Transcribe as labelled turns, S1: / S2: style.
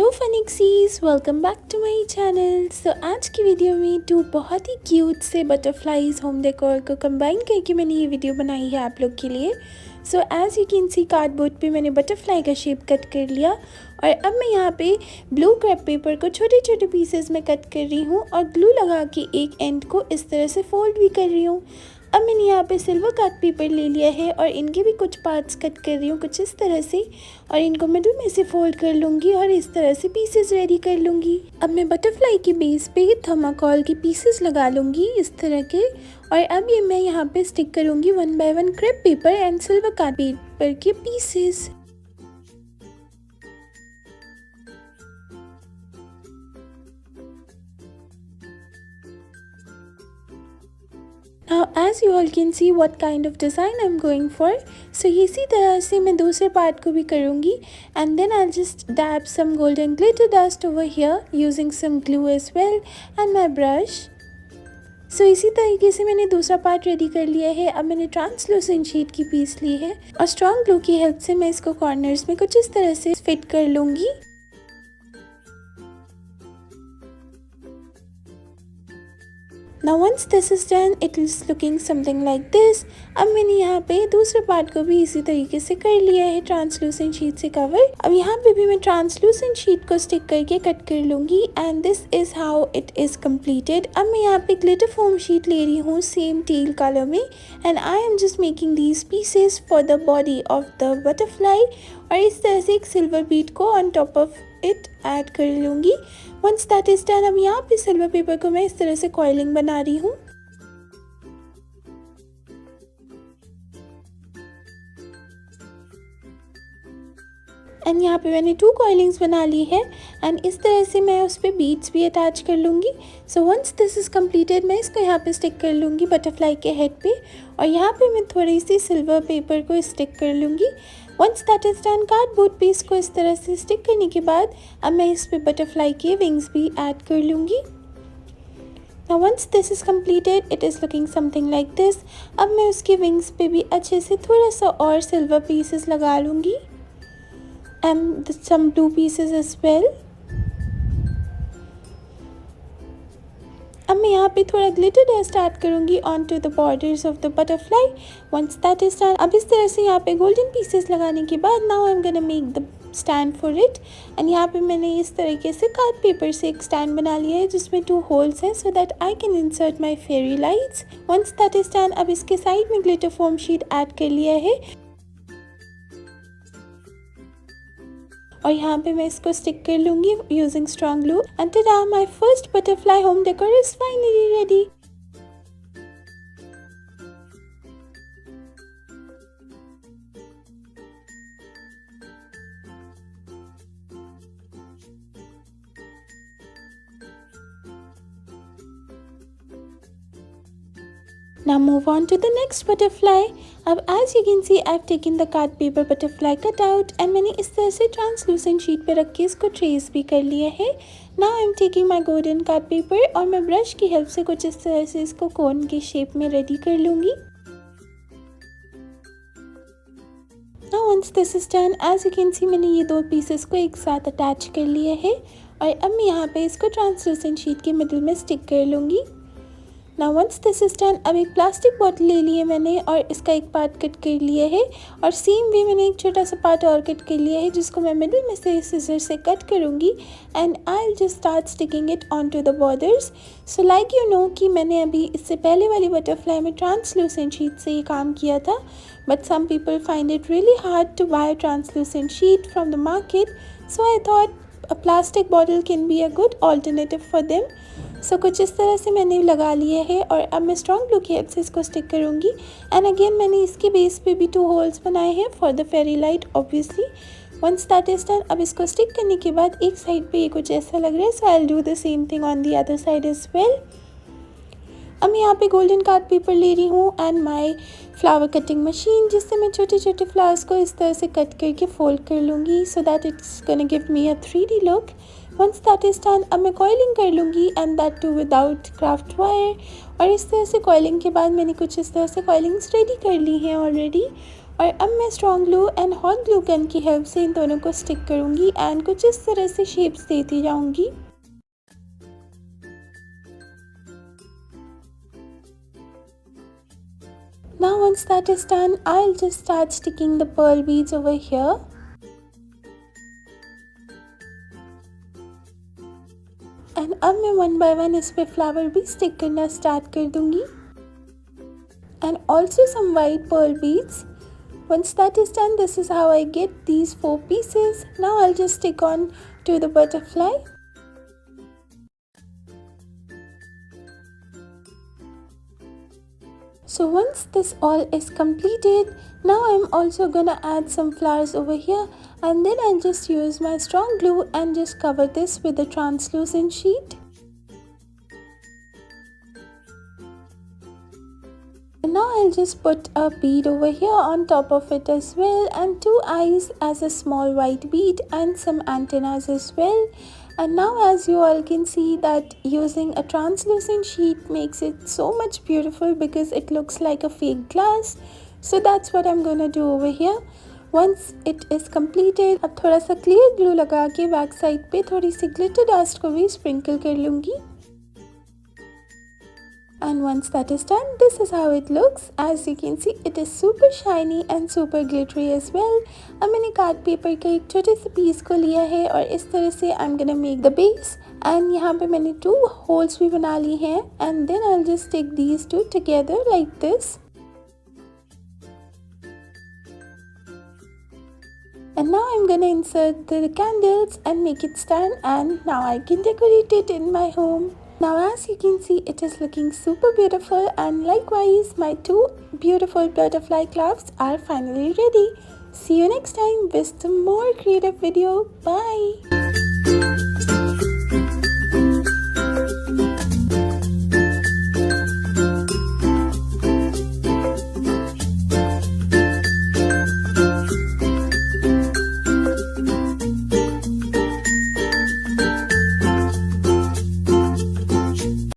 S1: Hello phoenixes, welcome back to my channel. So आज की video में दो बहुत ही क्यूट से बटरफ्लाईज होम डेकोर को कंबाइन करके मैंने ये वीडियो बनाई है आप लोग के लिए। So as you can see cardboard पे मैंने बटरफ्लाई का शेप कट कर लिया और अब मैं यहाँ पे ब्लू क्रैप पेपर को छोटे छोटे पीसेस में कट कर रही हूँ और ग्लू लगा के एक एंड को इस तरह से फोल्ड भी कर रही हूँ। अब मैंने यहाँ पे सिल्वर कट पेपर ले लिया है और इनके भी कुछ पार्ट्स कट कर रही हूँ कुछ इस तरह से, और इनको मिडिल में से फोल्ड कर लूँगी और इस तरह से पीसेस रेडी कर लूँगी। अब मैं बटरफ्लाई के बेस पे थर्माकोल के पीसेस लगा लूँगी इस तरह के, और अब ये मैं यहाँ पे स्टिक करूँगी 1 by 1 crepe paper and silver cut paper के pieces. Now as you all can see what kind of design I'm going for. So इसी तरह से मैं दूसरे पार्ट को भी करूँगी and then I'll just dab some golden glitter dust over here using some glue as well and my brush. So इसी तरीके से मैंने दूसरा पार्ट रेडी कर लिया है। अब मैंने ट्रांसलूसेंट शीट की पीस ली है और स्ट्रॉन्ग ग्लू की हेल्प से मैं इसको कॉर्नर्स में कुछ इस तरह से फिट कर लूँगी। Now once this is done, it is looking something like this. अब मैंने यहाँ पे दूसरे पार्ट को भी इसी तरीके से कर लिया है ट्रांसलूसेंट शीट से कवर। अब यहाँ पे भी मैं ट्रांसलूसेंट शीट को स्टिक करके कट कर लूँगी and this is how it is completed. अब मैं यहाँ पे ग्लिटर फोम शीट ले रही हूँ सेम टील कलर में and I am just making these pieces for the body of the butterfly, और इस तरह से एक सिल्वर बीड को on top of it add कर लूँगी। वंस दैट इज डन, अब यहाँ पे सिल्वर पेपर को मैं इस तरह से कॉइलिंग बना रही हूँ। एंड यहाँ पे मैंने 2 कॉइलिंग्स बना ली है एंड इस तरह से मैं उस पर बीड्स भी अटैच कर लूँगी। So once this is completed, मैं इसको यहाँ पे स्टिक कर लूँगी बटरफ्लाई के हेड पे, और यहाँ पे मैं थोड़ी सी सिल्वर पेपर को स्टिक कर लूँगी। Once that is done, cardboard piece को इस तरह से स्टिक करने के बाद अब मैं इस पे बटरफ्लाई के विंग्स भी ऐड कर लूँगी। Now once this is completed, it is looking something like this. अब मैं उसके विंग्स पे भी अच्छे से थोड़ा सा और सिल्वर पीसेस लगा लूँगी and some blue pieces as well. अब मैं यहाँ पे थोड़ा ग्लिटर डस्ट ऐड करूँगी on to the borders of the butterfly. Once that is done, अब इस तरह से यहाँ पे गोल्डन पीसेस लगाने के बाद now I am gonna make the stand for it. And यहाँ पे मैंने इस तरीके से कार्ड पेपर से एक स्टैंड बना लिया है जिसमें 2 होल्स हैं so that I can insert my fairy lights. Once that is done, अब इसके साइड में ग्लिटर फोम शीट ऐड कर लिया है और यहाँ पे मैं इसको स्टिक कर लूँगी using strong glue and tada, my first butterfly home decor is finally ready. Now move on to the next butterfly. अब as you can see I've taken the card paper butterfly cut out and मैंने इस तरह से translucent sheet पे रख के इसको trace भी कर लिया है। Now I'm taking my golden card paper और मैं brush की help से कुछ इस तरह से इसको cone की shape में ready कर लूँगी। Now once this is done, as you can see मैंने ये 2 pieces को एक साथ attach कर लिया है और अब मैं यहाँ पे इसको translucent sheet के middle में stick कर लूँगी। Now once this is done, अब एक प्लास्टिक बॉटल ले ली है मैंने और इसका एक पार्ट कट कर लिया है और सेम वे मैंने एक छोटा सा पार्ट और कट कर लिया है जिसको मैं मिडिल में से सिजर से कट करूँगी and I will just start sticking it on to the borders. So like you know कि मैंने अभी इससे पहले वाली बटरफ्लाई में ट्रांसलूसेंट शीट से ये काम किया था, but some people find it really hard to buy translucent sheet from the market, so I thought a plastic bottle can be a good alternative for them. सो कुछ इस तरह से मैंने लगा लिए है और अब मैं स्ट्रॉन्ग ग्लू की हेल्प से इसको स्टिक करूँगी एंड अगेन मैंने इसके बेस पे भी 2 होल्स बनाए हैं for the fairy light obviously. Once that is done, अब इसको स्टिक करने के बाद एक साइड पे ये कुछ ऐसा लग रहा है, so I will do the same thing on the other side as well. अब मैं यहाँ पे गोल्डन कार्ड पेपर ले रही हूँ and my flower cutting machine जिससे मैं छोटे छोटे फ्लावर्स को इस तरह से कट करके फोल्ड कर लूँगी so that it's gonna give me a 3D look. Once that is done, अब मैं कॉइलिंग कर लूँगी and that too without craft wire, और इस तरह से कॉइलिंग के बाद मैंने कुछ इस तरह से कॉइलिंग्स रेडी कर ली हैं ऑलरेडी। और अब मैं strong glue and hot glue gun की हेल्प से इन दोनों को स्टिक करूँगी एंड कुछ इस तरह से शेप्स देती जाऊँगी। Now once that is done, I'll just start sticking the pearl beads over here. And अब मैं one by one इस पे फ्लावर भी स्टिक करना स्टार्ट कर दूँगी। And also some white pearl beads. Once that is done, this is how I get these 4 pieces. Now I'll just stick on to the butterfly. So once this all is completed, now I'm also gonna add some flowers over here, and then I'll just use my strong glue and just cover this with a translucent sheet. And now I'll just put a bead over here on top of it as well, and 2 eyes as a small white bead and some antennas as well. And now as you all can see that using a translucent sheet makes it so much beautiful because it looks like a fake glass. So that's what I'm gonna do over here. Once it is completed, अब थोड़ा सा clear glue लगा के back side पे थोड़ी सी glitter dust को भी sprinkle कर लूँगी. And once that is done, this is how it looks. As you can see, it is super shiny and super glittery as well. अब मैंने कार्ड पेपर के एक छोटे से पीस को लिया है और इस तरह से I'm gonna make the base. And यहाँ पे मैंने 2 holes भी बना ली हैं. And then I'll just stick these 2 together like this. And now I'm gonna insert the candles and make it stand, and now I can decorate it in my home. Now as you can see, it is looking super beautiful, and likewise my 2 beautiful butterfly crafts are finally ready. See you next time with some more creative video. Bye.